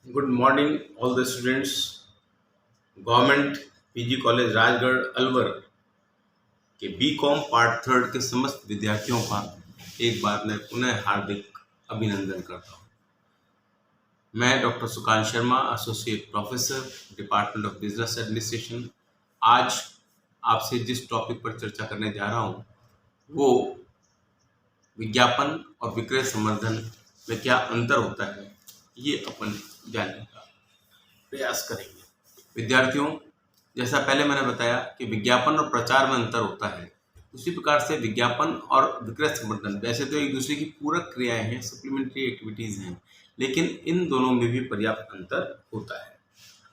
Good morning all the students. Government PG college Rajgarh Alwar के BCom part third के समस्त विद्यार्थियों का एक बार मैं पुनः हार्दिक अभिनंदन करता हूँ। मैं doctor Sukant Sharma, associate professor, department of business administration, आज आपसे जिस टॉपिक पर चर्चा करने जा रहा हूँ वो विज्ञापन और विक्रय संवर्धन में क्या अंतर होता है, ये अपन जानने का प्रयास करेंगे। विद्यार्थियों, जैसा पहले मैंने बताया कि विज्ञापन और प्रचार में अंतर होता है, उसी प्रकार से विज्ञापन और विक्रय संवर्धन वैसे तो एक दूसरे की पूरक क्रियाएं हैं, सप्लीमेंट्री एक्टिविटीज हैं, लेकिन इन दोनों में भी पर्याप्त अंतर होता है।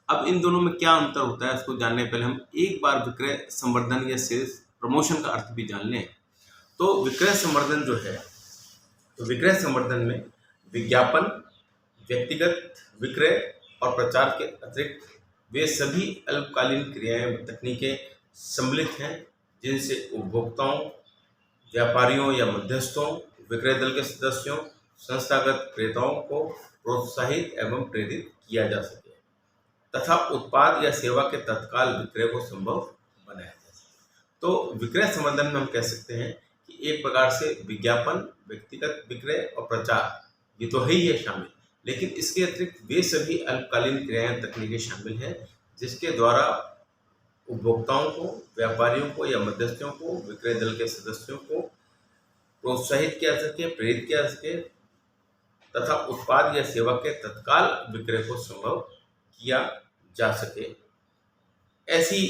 अब इन दोनों में क्या अंतर होता है उसको जानने पहले हम एक बार विक्रय संवर्धन या सेल्स प्रमोशन का अर्थ भी जान लें। तो विक्रय संवर्धन जो है, तो विक्रय संवर्धन में विज्ञापन, व्यक्तिगत विक्रय और प्रचार के अतिरिक्त वे सभी अल्पकालीन क्रियाएं तकनीकें सम्मिलित हैं जिनसे उपभोक्ताओं, व्यापारियों या मध्यस्थों, विक्रय दल के सदस्यों, संस्थागत क्रेताओं को प्रोत्साहित एवं प्रेरित किया जा सके तथा उत्पाद या सेवा के तत्काल विक्रय को संभव बनाया जा सके। तो विक्रय संवर्धन में हम कह सकते हैं कि एक प्रकार से विज्ञापन, व्यक्तिगत विक्रय और प्रचार ये तो है ही है शामिल, लेकिन इसके अतिरिक्त वे सभी अल्पकालीन क्रियाएं तकनीकें शामिल हैं जिसके द्वारा उपभोक्ताओं को, व्यापारियों को या मध्यस्थों को, विक्रय दल के सदस्यों को प्रोत्साहित किया जा सके, प्रेरित किया जा सके तथा उत्पाद या सेवा के तत्काल विक्रय को संभव किया जा सके। ऐसी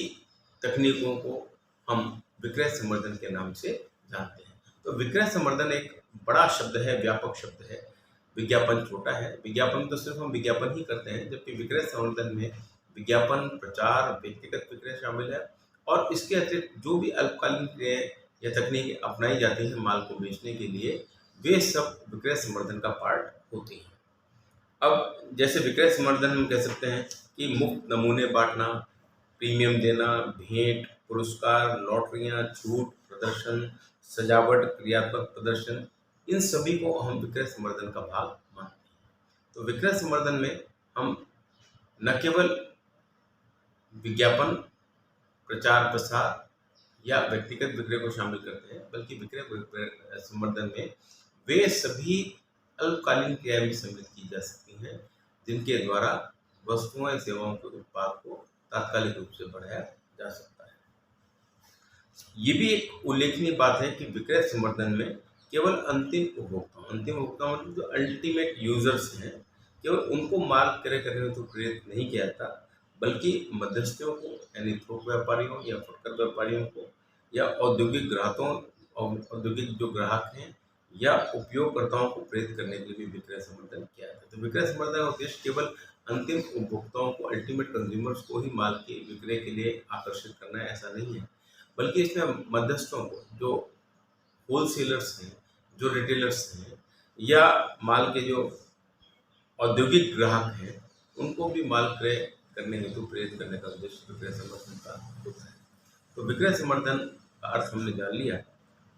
तकनीकों को हम विक्रय संवर्धन के नाम से जानते हैं। तो विक्रय संवर्धन एक बड़ा शब्द है, व्यापक शब्द है। विज्ञापन छोटा है, विज्ञापन तो सिर्फ हम विज्ञापन ही करते हैं, जबकि विक्रय संवर्धन में विज्ञापन, प्रचार, व्यक्तिगत विक्रय शामिल है और इसके अतिरिक्त जो भी अल्पकालीन क्रियाएं या तकनीकें अपनाई जाती हैं माल को बेचने के लिए, वे सब विक्रय संवर्धन का पार्ट होती हैं। अब जैसे विक्रय संवर्धन हम कह सकते हैं कि मुफ्त नमूने बांटना, प्रीमियम देना, भेंट, पुरस्कार, लॉटरियां, छूट, प्रदर्शन, सजावट, क्रियात्मक प्रदर्शन, इन सभी को हम विक्रय संवर्धन का भाग मानते हैं। तो विक्रय संवर्धन में हम न केवल विज्ञापन, प्रचार प्रसार या व्यक्तिगत विक्रय को शामिल करते हैं, बल्कि विक्रय संवर्धन में वे सभी अल्पकालीन क्रियाएं भी सम्मिलित की जा सकती हैं जिनके द्वारा वस्तुओं या सेवाओं के उत्पाद को तात्कालिक रूप से बढ़ाया जा सकता है। ये भी एक उल्लेखनीय बात है कि विक्रय संवर्धन में केवल अंतिम उपभोक्ता मतलब जो अल्टीमेट यूजर्स हैं, केवल उनको माल क्रय करने में तो प्रेरित नहीं किया जाता, बल्कि मध्यस्थों को यानी थोक व्यापारियों या फुटकर व्यापारियों को या औद्योगिक ग्राहकों और औद्योगिक जो ग्राहक हैं या उपयोगकर्ताओं को प्रेरित करने के लिए भी विक्रय संवर्धन किया जाता है। तो विक्रय संवर्धन का उद्देश्य केवल अंतिम उपभोक्ताओं को, अल्टीमेट कंज्यूमर्स को ही माल के विक्रय के लिए आकर्षित करना है, ऐसा नहीं है, बल्कि इसमें मध्यस्थों को, जो होलसेलर्स हैं, जो रिटेलर्स हैं या माल के जो औद्योगिक ग्राहक हैं, उनको भी माल क्रय करने हेतु प्रेरित करने का उद्देश्य विक्रय संवर्धन का होता है। तो विक्रय संवर्धन का अर्थ हमने जान लिया।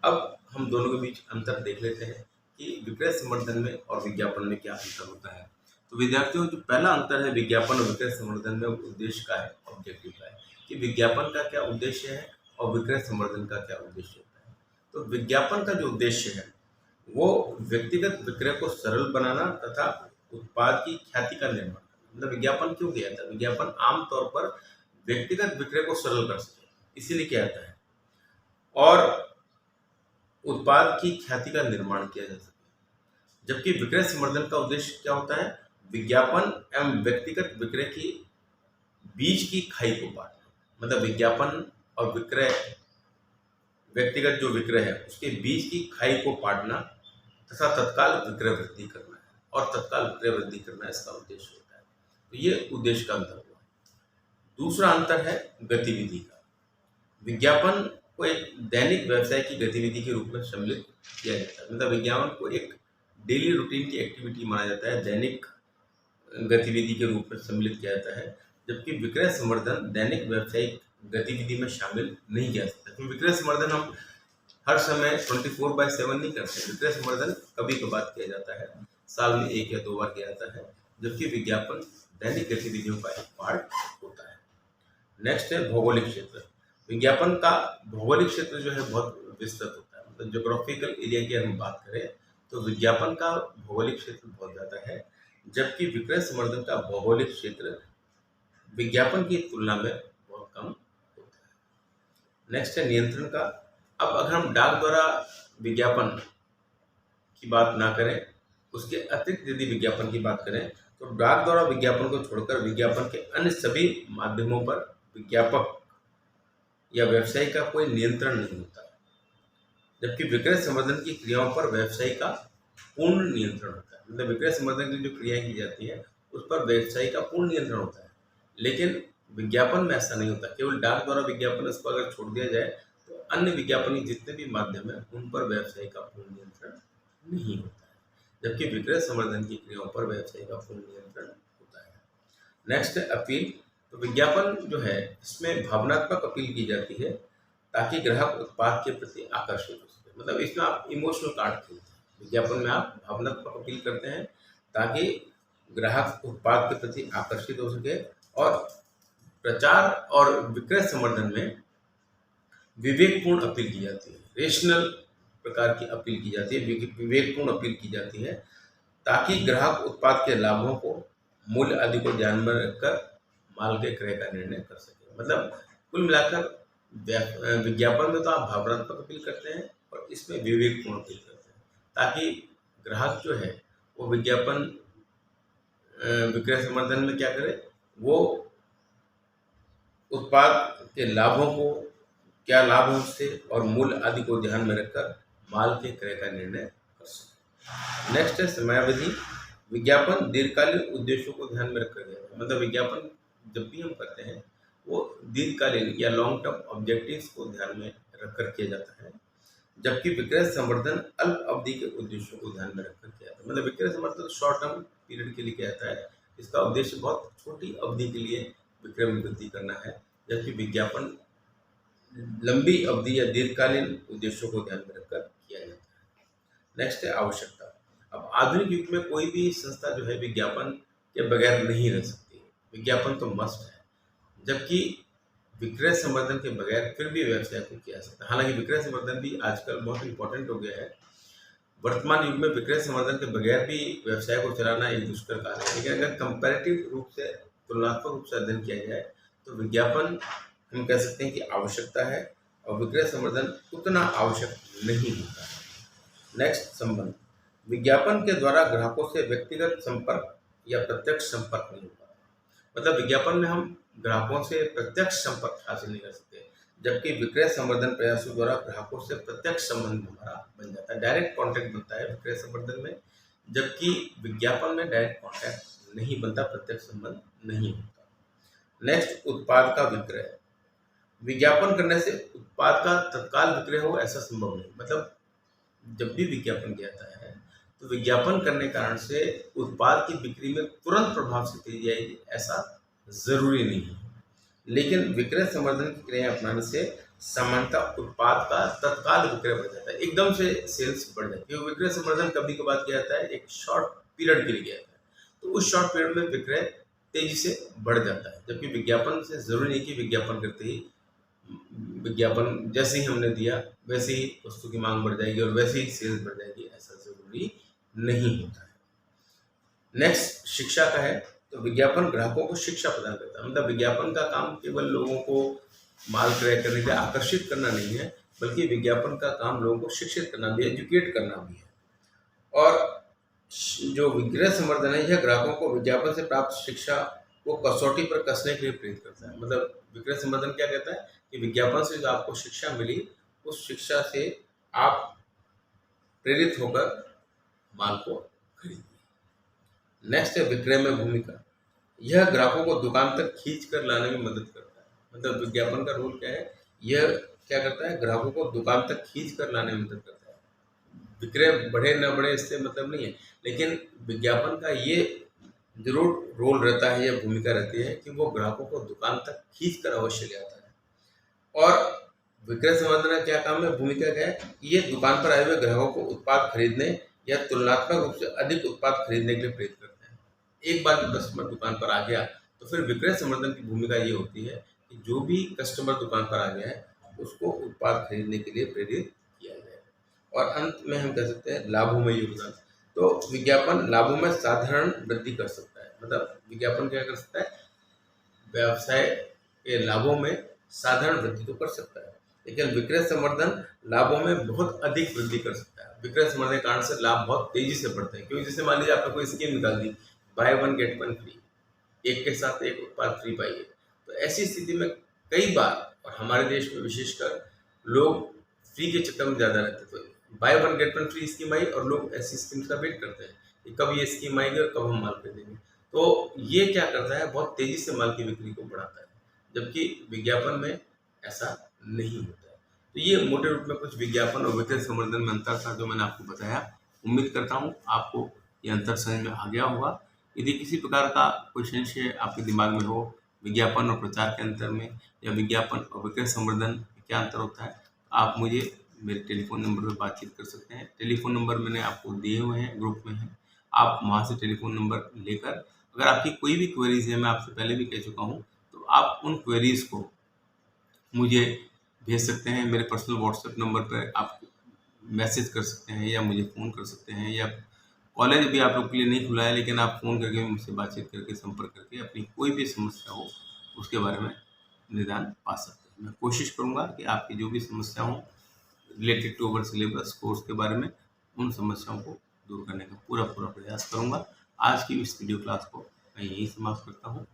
अब हम दोनों के बीच अंतर देख लेते हैं कि विक्रय संवर्धन में और विज्ञापन में क्या अंतर होता है। तो विद्यार्थियों, जो पहला अंतर है विज्ञापन और विक्रय संवर्धन में, उद्देश्य का है, ऑब्जेक्टिव का है कि विज्ञापन का क्या उद्देश्य है और विक्रय संवर्धन का क्या उद्देश्य होता है। तो विज्ञापन का जो उद्देश्य है वो व्यक्तिगत विक्रय को सरल बनाना तथा उत्पाद की ख्याति का निर्माण। मतलब विज्ञापन क्यों किया जाता है? विज्ञापन आमतौर पर व्यक्तिगत विक्रय को सरल कर सके, इसीलिए किया जाता है, और उत्पाद की ख्याति का निर्माण किया जा सके। जबकि विक्रय संवर्धन का उद्देश्य क्या होता है? विज्ञापन एवं व्यक्तिगत विक्रय की बीच की खाई को पाटना। मतलब विज्ञापन और विक्रय, व्यक्तिगत जो विक्रय है उसके बीच की खाई को पाटना तथा तत्काल विक्रय वृद्धि करना है, और तत्काल विक्रय वृद्धि करना इसका उद्देश्य होता है। तो ये उद्देश्य का अंतर हुआ। दूसरा अंतर है गतिविधि का। विज्ञापन को एक दैनिक व्यवसाय की गतिविधि के रूप में सम्मिलित किया जाता है। मतलब विज्ञापन को एक डेली रूटीन की एक्टिविटी माना जाता है, दैनिक गतिविधि के रूप में सम्मिलित किया जाता है, जबकि विक्रय संवर्धन दैनिक व्यवसायिक गतिविधि में शामिल नहीं किया जाता। तो विक्रय संवर्धन हम हर समय 24/7 नहीं करते। विक्रय संवर्धन कभी कभार किया जाता है, साल में 1 या 2 बार किया जाता है, जबकि विज्ञापन दैनिक गतिविधियों का एक पार्ट होता है। नेक्स्ट है भौगोलिक क्षेत्र। विज्ञापन का भौगोलिक क्षेत्र जो है बहुत विस्तृत होता है, मतलब जोग्राफिकल एरिया की हम बात करें तो विज्ञापन का भौगोलिक क्षेत्र बहुत ज़्यादा है, जबकि विक्रय संवर्धन का भौगोलिक क्षेत्र विज्ञापन की तुलना में बहुत कम होता है। नेक्स्ट है नियंत्रण का। अब अगर हम डाक द्वारा विज्ञापन की बात ना करें, उसके अतिरिक्त यदि विज्ञापन की बात करें तो डाक द्वारा विज्ञापन को छोड़कर विज्ञापन के अन्य सभी माध्यमों पर विज्ञापक या व्यवसायी का कोई नियंत्रण नहीं होता, जबकि विक्रय संवर्धन की क्रियाओं पर व्यवसायी का पूर्ण नियंत्रण होता है। मतलब विक्रय संवर्धन की जो क्रियाएं की जाती है उस पर व्यवसायी का पूर्ण नियंत्रण होता है, लेकिन विज्ञापन में ऐसा नहीं होता। केवल डाक द्वारा विज्ञापन इसको अगर छोड़ दिया जाए तो अन्य विज्ञापन के जितने भी माध्यम है उन पर व्यवसायी का पूर्ण नियंत्रण नहीं होता है, जबकि विक्रय संवर्धन की क्रियाओं पर व्यवसायी का पूर्ण नियंत्रण होता है। नेक्स्ट है अपील। तो विज्ञापन जो है इसमें भावनात्मक अपील की जाती है ताकि ग्राहक उत्पाद के प्रति आकर्षित हो सके। मतलब इसमें आप इमोशनल कार्ड खेलते हैं, विज्ञापन में आप भावनात्मक अपील करते हैं ताकि ग्राहक उत्पाद के प्रति आकर्षित हो सके। और प्रचार और विक्रय संवर्धन में विवेकपूर्ण अपील की जाती है, रेशनल प्रकार की अपील की जाती है, विवेकपूर्ण अपील की जाती है ताकि ग्राहक उत्पाद के लाभों को, मूल्य आदि को ध्यान में रखकर माल के क्रय का निर्णय कर सके। मतलब कुल मिलाकर विज्ञापन में तो आप भावनात्मक अपील करते हैं और इसमें विवेकपूर्ण अपील करते हैं ताकि ग्राहक जो है वो विज्ञापन विक्रय संवर्धन में क्या करे, वो उत्पाद के लाभों को, क्या लाभ है उससे और मूल्य आदि को ध्यान में रखकर माल के क्रय का निर्णय कर सके। नेक्स्ट है समयावधि। विज्ञापन दीर्घकालीन उद्देश्यों को ध्यान में रखकर किया जाता है। मतलब विज्ञापन जब भी हम करते हैं वो दीर्घकालीन या लॉन्ग टर्म ऑब्जेक्टिव्स को ध्यान में रखकर किया जाता है, जबकि विक्रय संवर्धन अल्प अवधि के उद्देश्यों को ध्यान में रखकर किया जाता है। मतलब विक्रय संवर्धन शॉर्ट टर्म पीरियड के लिए किया जाता है, इसका उद्देश्य बहुत छोटी अवधि के लिए विक्रय में वृद्धि करना है, जबकि विज्ञापन लंबी अवधि या दीर्घकालीन उद्देश्यों को ध्यान में रखकर किया जाता है। नेक्स्ट है आवश्यकता। अब आधुनिक युग में कोई भी संस्था जो है विज्ञापन के बगैर नहीं रह सकती, विज्ञापन तो मस्ट है, जबकि विक्रय संवर्धन के बगैर फिर भी व्यवसाय को किया जा सकता है। हालांकि विक्रय संवर्धन भी आजकल बहुत इंपॉर्टेंट हो गया है, वर्तमान युग में विक्रय संवर्धन के बगैर भी व्यवसाय को चलाना एक दुष्कर कार्य है, लेकिन अगर कंपैरेटिव रूप से, तुलनात्मक रूप से अध्ययन किया जाए तो विज्ञापन हम कह सकते हैं कि आवश्यकता है और विक्रय संवर्धन उतना आवश्यक नहीं होता है। नेक्स्ट संबंध। विज्ञापन के द्वारा ग्राहकों से व्यक्तिगत संपर्क या प्रत्यक्ष संपर्क नहीं होता। मतलब विज्ञापन में हम ग्राहकों से प्रत्यक्ष संपर्क हासिल नहीं कर सकते, जबकि विक्रय संवर्धन प्रयासों द्वारा ग्राहकों से प्रत्यक्ष संबंध हमारा बन जाता है, डायरेक्ट कॉन्टैक्ट बनता है विक्रय संवर्धन में, जबकि विज्ञापन में डायरेक्ट कॉन्टैक्ट नहीं बनता, प्रत्यक्ष संबंध नहीं होता। नेक्स्ट उत्पाद का विक्रय। विज्ञापन करने से उत्पाद का तत्काल विक्रय हो ऐसा संभव नहीं। मतलब जब भी विज्ञापन किया जाता है तो विज्ञापन करने कारण से उत्पाद की बिक्री में तुरंत प्रभाव से तेजी आएगी ऐसा जरूरी नहीं है, लेकिन विक्रय संवर्धन की क्रिया अपनाने से सामान्यतः उत्पाद का तत्काल विक्रय बढ़ जाता है, एकदम से सेल्स बढ़ जाती है। विक्रय संवर्धन कभी कभार किया जाता है, एक शॉर्ट पीरियड के लिए किया जाता है, तो उस शॉर्ट पीरियड में विक्रय तेजी से बढ़ जाता है, जबकि विज्ञापन से जरूरी नहीं कि विज्ञापन करते ही, विज्ञापन जैसे ही हमने दिया वैसे ही वस्तु की मांग बढ़ जाएगी और वैसे ही सेल्स बढ़ जाएगी, ऐसा जरूरी नहीं होता है। नेक्स्ट शिक्षा का है। तो विज्ञापन ग्राहकों को शिक्षा प्रदान करता है। मतलब विज्ञापन का काम केवल लोगों को माल क्रय करने के लिए आकर्षित करना नहीं है, बल्कि विज्ञापन का काम लोगों को शिक्षित करना भी है, एजुकेट करना भी है। और जो विक्रय संवर्धन है यह ग्राहकों को विज्ञापन से प्राप्त शिक्षा को कसौटी पर कसने के लिए प्रेरित करता है। मतलब विक्रय संवर्धन क्या कहता है कि विज्ञापन से जो आपको शिक्षा मिली उस शिक्षा से आप प्रेरित होकर माल को खरीदिए। नेक्स्ट है विक्रय में भूमिका। यह ग्राहकों को दुकान तक खींच कर लाने में मदद करता है। मतलब विज्ञापन का रोल क्या है, यह क्या करता है, ग्राहकों को दुकान तक खींच कर लाने में मदद करता है। विक्रय बढ़े न बढ़े इससे मतलब नहीं है, लेकिन विज्ञापन का ये जरूर रोल रहता है, यह भूमिका रहती है कि वो ग्राहकों को दुकान तक खींच कर अवश्य ले आता है। और विक्रय संवर्धन का क्या काम है, भूमिका क्या है, ये दुकान पर आए हुए ग्राहकों को उत्पाद खरीदने या तुलनात्मक रूप से अधिक उत्पाद खरीदने के लिए प्रेरित करते हैं। एक बार जो कस्टमर दुकान पर आ गया तो फिर विक्रय संवर्धन की भूमिका ये होती है कि जो भी कस्टमर दुकान पर आ गया है उसको उत्पाद खरीदने के लिए प्रेरित किया जाए। और अंत में हम कह सकते हैं लाभों में योगदान। तो विज्ञापन लाभों में साधारण वृद्धि कर सकता है, मतलब विज्ञापन क्या कर सकता है, व्यवसाय के लाभों में साधारण वृद्धि तो कर सकता है, लेकिन विक्रय संवर्धन लाभों में बहुत अधिक वृद्धि कर सकता है। विक्रय संवर्धन के कारण से लाभ बहुत तेजी से बढ़ते हैं, क्योंकि जैसे मान लीजिए आपने कोई स्कीम निकाल दी, buy one get one free, एक के साथ एक उत्पाद फ्री पाइए। तो ऐसी स्थिति में कई बार, और हमारे देश में विशेषकर, लोग फ्री के चक्कर में ज़्यादा रहते हैं। तो buy one get one free scheme आई और लोग ऐसी स्कीम्स का वेट करते हैं कि कब ये स्कीम आएगी और कब हम माल खरीदेंगे। तो ये क्या करता है, बहुत तेज़ी से माल की बिक्री को बढ़ाता है, जबकि विज्ञापन में ऐसा नहीं होता है। तो ये मोटे रूप में कुछ विज्ञापन और विक्रय संवर्धन में अंतर था जो मैंने आपको बताया। उम्मीद करता हूँ आपको ये अंतर समझ में आ गया होगा। यदि किसी प्रकार का कोई संशय आपके दिमाग में हो विज्ञापन और प्रचार के अंतर में, या विज्ञापन और विक्रय संवर्धन में क्या अंतर होता है, आप मुझे मेरे टेलीफोन नंबर पर बातचीत कर सकते हैं। टेलीफोन नंबर मैंने आपको दिए हुए हैं, ग्रुप में हैं। आप वहाँ से टेलीफोन नंबर लेकर अगर आपकी कोई भी क्वेरीज है, मैं आपसे पहले भी कह चुका हूँ, तो आप उन क्वेरीज को मुझे भेज सकते हैं। मेरे पर्सनल व्हाट्सएप नंबर पर आप मैसेज कर सकते हैं या मुझे फ़ोन कर सकते हैं, या कॉलेज भी आप लोग के लिए नहीं खुला है, लेकिन आप फ़ोन करके भी मुझसे बातचीत करके, संपर्क करके अपनी कोई भी समस्या हो उसके बारे में निदान पा सकते हैं। मैं कोशिश करूँगा कि आपकी जो भी समस्या हो related to our syllabus course के बारे में, उन समस्याओं को दूर करने का पूरा प्रयास करूँगा। आज की इस वीडियो क्लास को मैं यहीं समाप्त करता हूँ।